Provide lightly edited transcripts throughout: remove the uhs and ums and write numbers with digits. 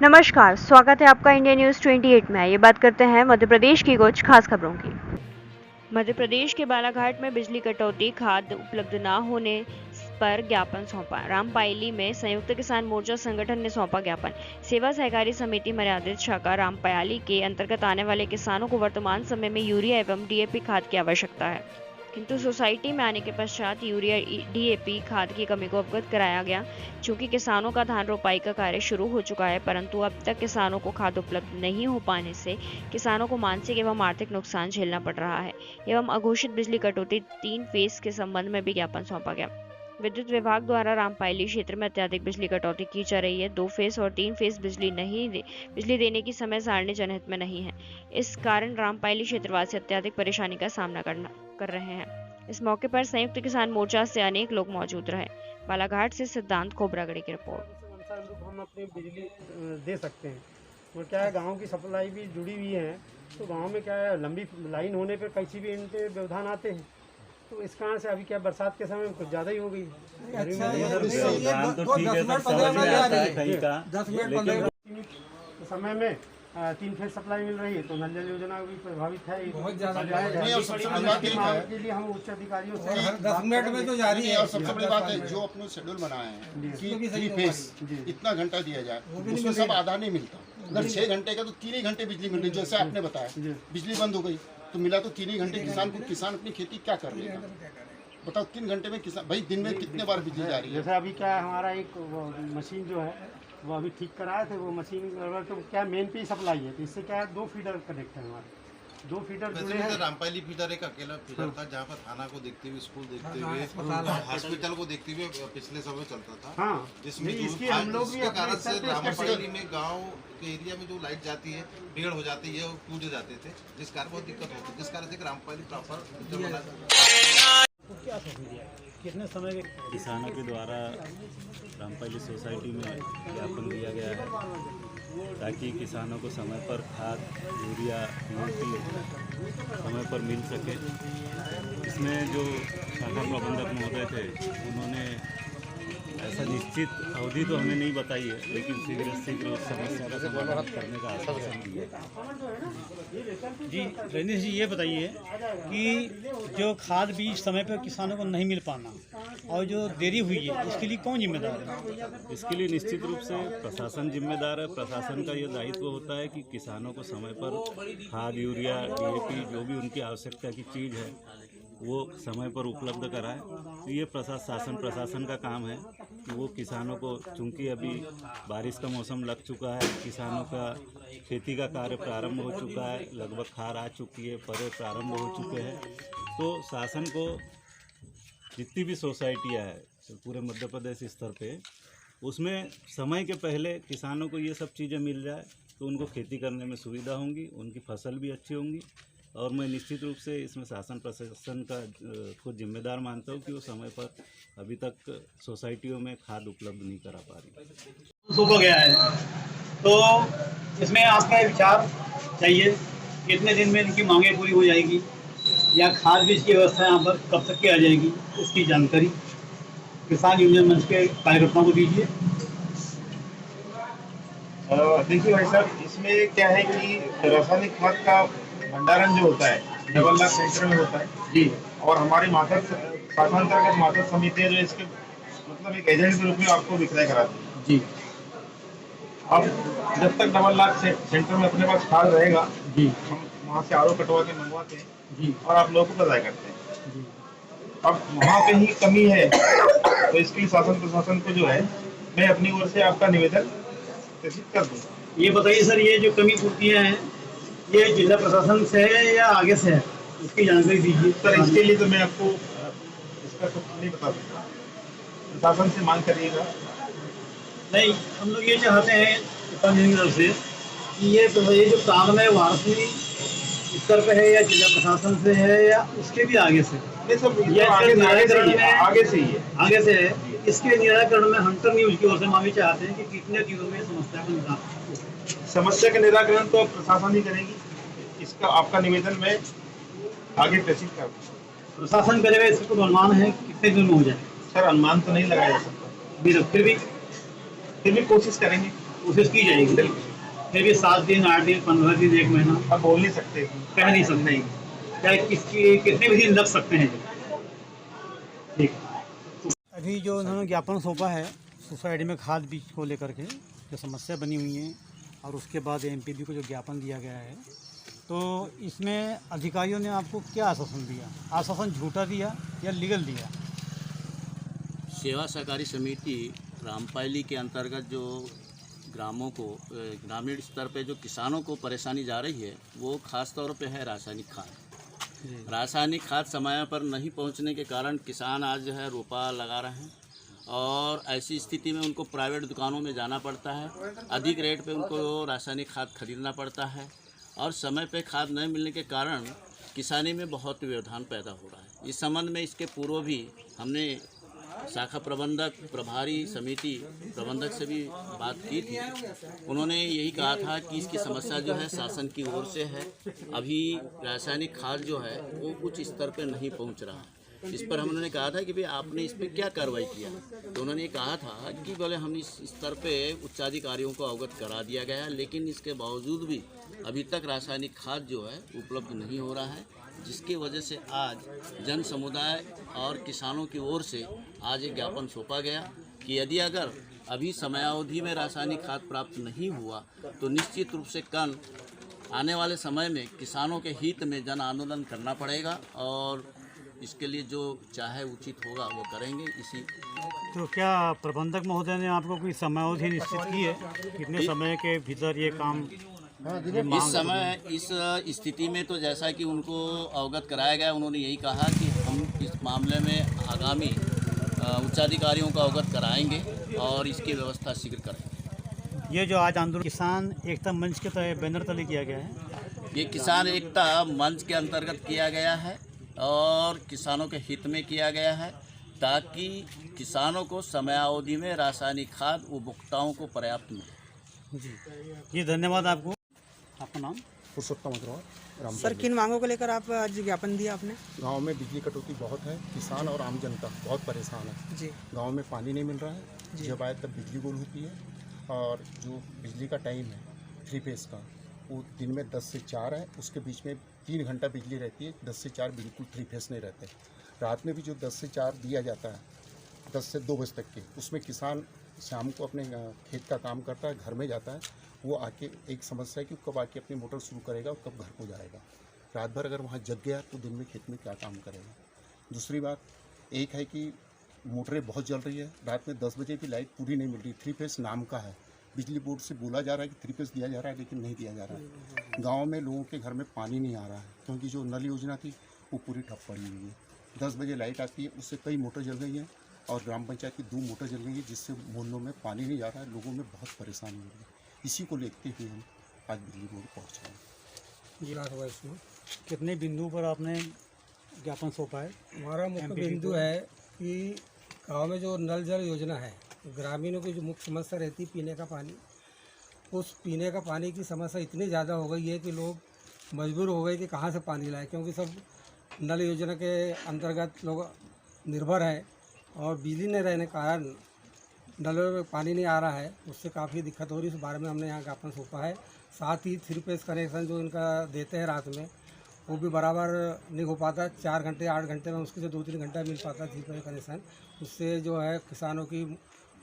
नमस्कार, स्वागत है आपका इंडिया न्यूज़ 28 में। ये बात करते हैं मध्य प्रदेश की कुछ खास खबरों की। मध्य प्रदेश के बालाघाट में बिजली कटौती, खाद उपलब्ध न होने पर ज्ञापन सौंपा। रामपायली में संयुक्त किसान मोर्चा संगठन ने सौंपा ज्ञापन। सेवा सहकारी समिति मर्यादित शाखा रामपायली के अंतर्गत आने वाले किसानों को वर्तमान समय में यूरिया एवं डीएपी खाद की आवश्यकता है, किंतु सोसाइटी में आने के पश्चात यूरिया डीएपी खाद की कमी को अवगत कराया गया। चूंकि किसानों का धान रोपाई का कार्य शुरू हो चुका है, परंतु अब तक किसानों को खाद उपलब्ध नहीं हो पाने से किसानों को मानसिक एवं आर्थिक नुकसान झेलना पड़ रहा है। एवं अघोषित बिजली कटौती 3 फेज के संबंध में भी ज्ञापन सौंपा गया। विद्युत विभाग द्वारा रामपायली क्षेत्र में अत्यधिक बिजली कटौती की जा रही है। 2 फेज और 3 फेज बिजली देने की समय सारणी जनहित में नहीं है। इस कारण रामपायली क्षेत्रवासी अत्यधिक परेशानी का सामना कर रहे हैं। इस मौके पर संयुक्त किसान मोर्चा से अनेक लोग मौजूद रहे। बालाघाट से सिद्धांत खोबरागढ़ी की रिपोर्ट। हम अपनी बिजली दे सकते हैं और क्या है, गांव की सप्लाई भी जुड़ी हुई है, तो गांव में क्या है, लंबी लाइन होने पर कैसी भी इन पे व्यवधान आते हैं, तो इस कारण से अभी क्या बरसात के समय में कुछ ज़्यादा ही हो गई। समय में 3 फेज सप्लाई मिल रही है, तो नल जल योजना भी प्रभावित है। बहुत ज़्यादा के लिए हम उच्च अधिकारियों से 10 मिनट में तो जारी है। और सबसे बड़ी बात है, जो अपने शेड्यूल बनाए हैं कि 3 फेज इतना घंटा दिया जाए, उसमें सब आधा नहीं मिलता। अगर 6 घंटे का तो 3 ही घंटे बिजली मिल रही, जैसे आपने बताया बिजली बंद हो गई तो मिला तो 3 ही घंटे किसान अपनी खेती क्या कर लेगा, बताओ। 3 घंटे में किसान भाई दिन में कितने बार बिजली जा रही है। जैसे अभी क्या है, हमारा एक मशीन जो है वो अभी ठीक कराए थे, वो मशीन तो क्या मेन पे ही सप्लाई है, तो इससे क्या है 2 फीडर कनेक्ट है हमारे, 2 फीडर जुड़े हैं। रामपायली फीडर एक अकेला फीडर था, जहाँ पर थाना को देखते हुए, स्कूल देखते हुए, हॉस्पिटल को देखते हुए पिछले समय चलता था। हाँ, जिसमें इसकी हम लोग भी कारण से रामपायली में गाँव के एरिया में जो लाइट जाती है, पेड़ हो जाती है और टूट जाते थे, जिस कारण बहुत दिक्कत होती है, जिस कारण से रामपायली प्रॉपर कितने समय के किसानों के द्वारा रामपायली सोसाइटी में ज्ञापन दिया गया है ताकि किसानों को समय पर खाद, यूरिया, डीएपी समय पर मिल सके। इसमें जो शाखा प्रबंधक महोदय थे, उन्होंने ऐसा निश्चित अवधि तो हमें नहीं बताई है, लेकिन शीघ्र शीघ्र उस समस्या का समाधान करने का आश्वासन दिया। जी रजनीश जी, ये बताइए कि जो खाद बीज समय पर किसानों को नहीं मिल पाना और जो देरी हुई है, इसके लिए कौन जिम्मेदार है? इसके लिए निश्चित रूप से प्रशासन जिम्मेदार है। प्रशासन का ये दायित्व होता है कि किसानों को समय पर खाद, यूरिया, डीएपी जो भी उनकी आवश्यकता की चीज़ है वो समय पर उपलब्ध कराए। तो ये प्रशासन का काम है कि वो किसानों को, चूँकि अभी बारिश का मौसम लग चुका है, किसानों का खेती का कार्य प्रारंभ हो चुका है, लगभग खार आ चुकी है, परे प्रारंभ हो चुके हैं, तो शासन को जितनी भी सोसाइटियाँ हैं पूरे मध्य प्रदेश स्तर पे, उसमें समय के पहले किसानों को ये सब चीज़ें मिल जाए तो उनको खेती करने में सुविधा होंगी, उनकी फसल भी अच्छी होंगी। और मैं निश्चित रूप से इसमें शासन प्रशासन का खुद जिम्मेदार मानता हूँ कि वो समय पर अभी तक सोसाइटियों में खाद उपलब्ध नहीं करा पा रही। सौंपा गया है, तो इसमें आपका विचार चाहिए, कितने दिन में इनकी मांगें पूरी हो जाएगी या खाद बीज की व्यवस्था यहाँ पर कब तक की आ जाएगी, इसकी जानकारी किसान यूनियन मंच के कार्यकर्ताओं को दीजिए। देखिए भाई साहब, इसमें क्या है कि रासायनिक खाद का भंडारण जो होता है डबल लाख सेंटर में होता है जी, और हमारी शाखांतर्गत मातहत समिति है जो इसके मतलब एक एजेंट के रूप में आपको विक्रय कराती है जी। अब जब तक डबल लाख सेंटर में अपने पास खाद रहेगा जी, हम वहाँ से आरो कटवा के मंगवाते हैं जी, और आप लोगों को प्रदाय करते हैं जी। अब वहाँ पे ही कमी है, तो इसके लिए शासन प्रशासन को जो है मैं अपनी ओर से आपका निवेदन प्रेषित कर दूँ। ये बताइए सर, ये जो कमी पूर्तियाँ हैं ये जिला प्रशासन से है या आगे से है, इसकी जानकारी दीजिए सर। इसके लिए तो मैं आपको इसका कुछ नहीं बता सकता, प्रशासन से मांग करिएगा। नहीं, हम लोग ये चाहते हैं तरफ से कि ये जो काम है भारतीय स्तर पे है या जिला प्रशासन से है या उसके भी आगे से, नहीं सब ये आगे से ही है। इसके निराकरण में हंटर न्यूज की ओर से मांगे चाहते हैं कि कितने दिनों में समस्या का निदान। समस्या का निराकरण तो प्रशासन ही करेगी, इसका आपका निवेदन मैं आगे प्रेषित कर दूँ। प्रशासन करेगा, इसका कोई अनुमान है कितने दिन में हो जाए? सर अनुमान तो नहीं लगाया जा सकता, फिर भी कोशिश करेंगे। कोशिश की जाएगी। फिर भी 7 दिन, 8 दिन, 15 दिन, 1 महीना अब बोल नहीं सकते। कह नहीं सकते, चाहे कितने भी दिन लग सकते हैं। ठीक। अभी जो उन्होंने ज्ञापन सौंपा है सोसाइटी में खाद बीज को लेकर के जो समस्या बनी हुई है, और उसके बाद एमपीडी को जो ज्ञापन दिया गया है, तो इसमें अधिकारियों ने आपको क्या आश्वासन दिया? आश्वासन झूठा दिया या लीगल दिया? सेवा सहकारी समिति रामपायली के अंतर्गत जो ग्रामों को ग्रामीण स्तर पे जो किसानों को परेशानी जा रही है, वो खास तौर पे है रासायनिक खाद। रासायनिक खाद समय पर नहीं पहुंचने के कारण किसान आज जो है रोपा लगा रहे हैं, और ऐसी स्थिति में उनको प्राइवेट दुकानों में जाना पड़ता है, अधिक रेट पे उनको रासायनिक खाद खरीदना पड़ता है, और समय पे खाद नहीं मिलने के कारण किसानी में बहुत व्यवधान पैदा हो रहा है। इस संबंध में इसके पूर्व भी हमने शाखा प्रबंधक, प्रभारी समिति प्रबंधक से भी बात की थी। उन्होंने यही कहा था कि इसकी समस्या जो है शासन की ओर से है। अभी रासायनिक खाद जो है वो उच्च स्तर पर नहीं पहुंच रहा है। इस पर हम उन्होंने कहा था कि भाई आपने इस पर क्या कार्रवाई किया, तो उन्होंने ये कहा था कि बोले हम इस स्तर पे उच्चाधिकारियों को अवगत करा दिया गया है, लेकिन इसके बावजूद भी अभी तक रासायनिक खाद जो है उपलब्ध नहीं हो रहा है, जिसकी वजह से आज जन समुदाय और किसानों की ओर से आज एक ज्ञापन सौंपा गया कि यदि अगर अभी समयावधि में रासायनिक खाद प्राप्त नहीं हुआ तो निश्चित रूप से कल आने वाले समय में किसानों के हित में जन आंदोलन करना पड़ेगा, और इसके लिए जो चाहे उचित होगा वो करेंगे। इसी तो क्या प्रबंधक महोदय ने आपको कोई समयावधि निश्चित की है, कितने समय के भीतर ये काम? इस समय इस स्थिति में तो जैसा कि उनको अवगत कराया गया, उन्होंने यही कहा कि हम इस मामले में आगामी उच्चाधिकारियों को अवगत कराएंगे और इसकी व्यवस्था शीघ्र करेंगे। ये जो आज आंदोलन किसान एकता मंच के तहत बैनर तले किया गया है, ये किसान एकता मंच के अंतर्गत किया गया है और किसानों के हित में किया गया है, ताकि किसानों को समयावधि में रासायनिक खाद उपभोक्ताओं को पर्याप्त मिले। जी धन्यवाद आपको। आपका नाम? पुरुषोत्तम अग्रवाल। सर, किन मांगों को लेकर आप आज ज्ञापन दिया आपने? गांव में बिजली कटौती बहुत है, किसान और आम जनता बहुत परेशान है जी। गांव में पानी नहीं मिल रहा है, जब आए तब बिजली गुल होती है, और जो बिजली का टाइम है 3 फेस का वो दिन में 10 से 4 है, उसके बीच में 3 घंटा बिजली रहती है। 10 से 4 बिल्कुल 3 फेस नहीं रहते। रात में भी जो 10 से 4 दिया जाता है 10 से 2 बजे तक के, उसमें किसान शाम को अपने खेत का काम करता है, घर में जाता है, वो आके एक समस्या है कि कब आके अपनी मोटर शुरू करेगा और कब घर को जाएगा। रात भर अगर वहाँ जग गया तो दिन में खेत में क्या काम करेगा। दूसरी बात एक है कि मोटरें बहुत जल रही है, रात में 10 बजे भी लाइट पूरी नहीं मिल रही। 3 फेस नाम का है, बिजली बोर्ड से बोला जा रहा है कि 3 फेस दिया जा रहा है, लेकिन नहीं दिया जा रहा है। गाँव में लोगों के घर में पानी नहीं आ रहा है, क्योंकि जो नल योजना थी वो पूरी ठप पड़ी हुई है। 10 बजे लाइट आती है, उससे कई मोटर जल गई हैं, और ग्राम पंचायत की 2 मोटर जल गई है, जिससे मोहल्लों में पानी नहीं जा रहा है, लोगों में बहुत परेशानी हो रही है। इसी को देखते हुए हम आज बिजली बोर्ड पहुँचे हैं। जी, कितने बिंदु पर आपने ज्ञापन सौंपा है? हमारा मुख्य बिंदु है कि गांव में जो नल जल योजना है, ग्रामीणों की जो मुख्य समस्या रहती है पीने का पानी, उस पीने का पानी की समस्या इतनी ज़्यादा हो गई है कि लोग मजबूर हो गए कि कहाँ से पानी लाए, क्योंकि सब नल योजना के अंतर्गत लोग निर्भर है, और बिजली नहीं रहने के कारण नलों में पानी नहीं आ रहा है, उससे काफ़ी दिक्कत हो रही है। इस बारे में हमने यहाँ ज्ञापन सौंपा है। साथ ही 3 फेस कनेक्शन जो इनका देते हैं रात में, वो भी बराबर नहीं हो पाता। 4 घंटे 8 घंटे में उसके से 2-3 घंटा मिल पाता है 3 फेस कनेक्शन। उससे जो है किसानों की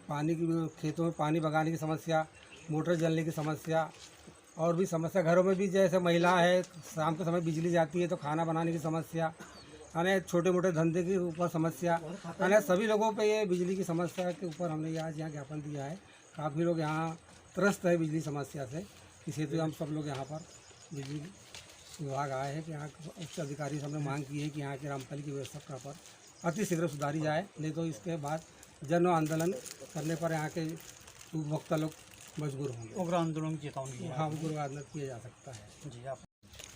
पानी की, खेतों में पानी बगाने की समस्या, मोटर जलने की समस्या, और भी समस्या घरों में भी, जैसे महिला है शाम के समय बिजली जाती है तो खाना बनाने की समस्या, यानी छोटे मोटे धंधे के ऊपर समस्या, यानी सभी लोगों पे ये बिजली की समस्या के ऊपर हमने आज यहाँ ज्ञापन दिया है। काफ़ी लोग यहाँ त्रस्त है बिजली समस्या से, इस हेतु हम सब लोग यहाँ पर बिजली विभाग आए हैं कि यहाँ उच्च अधिकारी से हमने मांग की है कि यहाँ की रामपाली की व्यवस्था पर अति शीघ्र सुधारी जाए, नहीं तो इसके बाद जन आंदोलन करने पर यहाँ के उपभोक्ता लोग मजबूर होंगे। उग्र आंदोलन की चेतावनी? हाँ, उग्र आंदोलन किया जा सकता है। जी। आप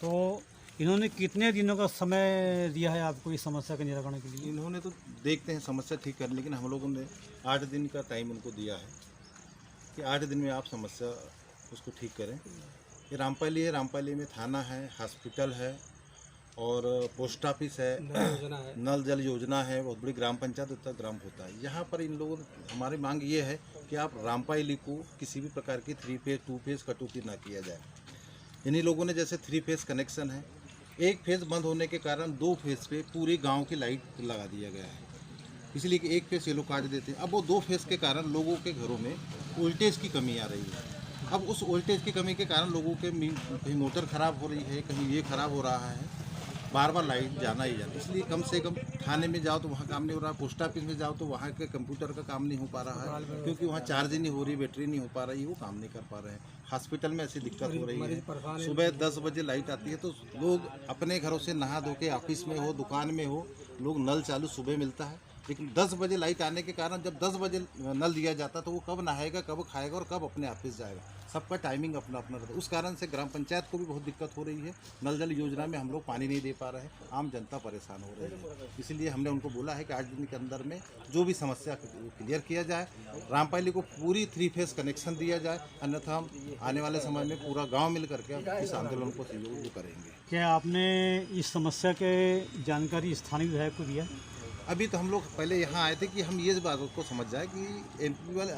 तो इन्होंने कितने दिनों का समय दिया है आपको इस समस्या के निराकरण के लिए? इन्होंने तो देखते हैं समस्या ठीक कर, लेकिन हम लोगों ने 8 दिन का टाइम उनको दिया है कि 8 दिन में आप समस्या उसको ठीक करें। ये रामपाली है, रामपाली में थाना है, हॉस्पिटल है, और पोस्ट ऑफिस है, नल जल योजना है, बहुत बड़ी ग्राम पंचायत उत्तर ग्राम होता है। यहाँ पर इन लोगों हमारी मांग ये है कि आप रामपायली को किसी भी प्रकार की 3 फेज 2 फेज कटौती ना किया जाए। इन्हीं लोगों ने जैसे 3 फेज कनेक्शन है, 1 फेज बंद होने के कारण 2 फेज पे पूरे गांव की लाइट लगा दिया गया है, इसलिए कि 1 फेज ये लोग काट देते हैं। अब वो 2 फेज के कारण लोगों के घरों में वोल्टेज की कमी आ रही है। अब उस वोल्टेज की कमी के कारण लोगों के कहीं मोटर ख़राब हो रही है, कहीं ये ख़राब हो रहा है, बार बार लाइट जाना ही जाना। इसलिए कम से कम थाने में जाओ तो वहाँ काम नहीं हो रहा, पोस्ट ऑफिस में जाओ तो वहाँ के कंप्यूटर का काम नहीं हो पा रहा है, क्योंकि वहाँ चार्ज नहीं हो रही, बैटरी नहीं हो पा रही, वो काम नहीं कर पा रहे हैं। हॉस्पिटल में ऐसी दिक्कत हो रही है। सुबह 10 बजे लाइट आती है तो लोग अपने घरों से नहा धो के ऑफिस में हो, दुकान में हो, लोग नल चालू सुबह मिलता है, लेकिन 10 बजे लाइट आने के कारण जब 10 बजे नल दिया जाता तो वो कब नहाएगा, कब खाएगा और कब अपने ऑफिस जाएगा। सबका टाइमिंग अपना अपना रहता है। उस कारण से ग्राम पंचायत को भी बहुत दिक्कत हो रही है। नल जल योजना में हम लोग पानी नहीं दे पा रहे हैं, आम जनता परेशान हो रही है। इसलिए हमने उनको बोला है कि 8 दिन के अंदर में जो भी समस्या क्लियर किया जाए, रामपायली को पूरी 3 फेज कनेक्शन दिया जाए, अन्यथा हम आने वाले समय में पूरा गाँव मिल करके इस आंदोलन को सहयोग करेंगे। क्या आपने इस समस्या के जानकारी स्थानीय विधायक को दिया? अभी तो हम लोग पहले यहाँ आए थे कि हम ये बात को समझ जाए कि एमपी वाले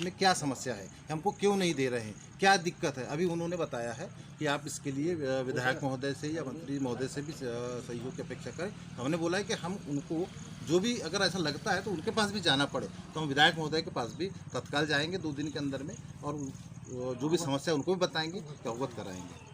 में क्या समस्या है, हमको क्यों नहीं दे रहे हैं, क्या दिक्कत है। अभी उन्होंने बताया है कि आप इसके लिए विधायक महोदय से या मंत्री महोदय से भी सहयोग की अपेक्षा करें। हमने बोला है कि हम उनको जो भी अगर ऐसा लगता है तो उनके पास भी जाना पड़े तो हम विधायक महोदय के पास भी तत्काल जाएंगे 2 दिन के अंदर में, और जो भी समस्या उनको भी बताएंगे, अवगत कराएंगे।